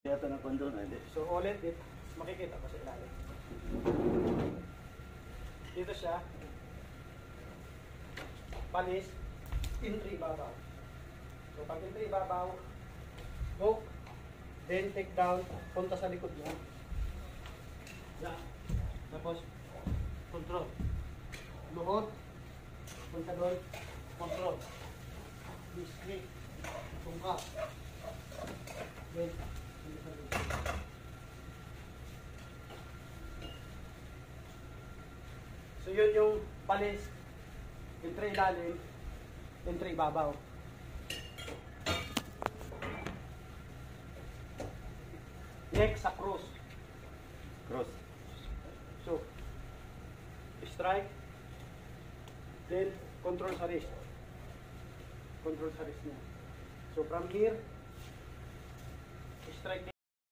Yata ng kondo na, hindi. So ulit, makikita ko sa ilalim. Dito siya. Palis. Entry babaw. So pag entry babaw, hook, then take down, punta sa likod niya. Yeah. Tapos, control. Luhod, punta doon, control. Discreet, tungka. Then, punta sa likod. So yun yung palis, entry ilalim, entry babaw. Next sa cross. Cross. So, strike, then control sa wrist. Control sa wrist niya. So from here, strike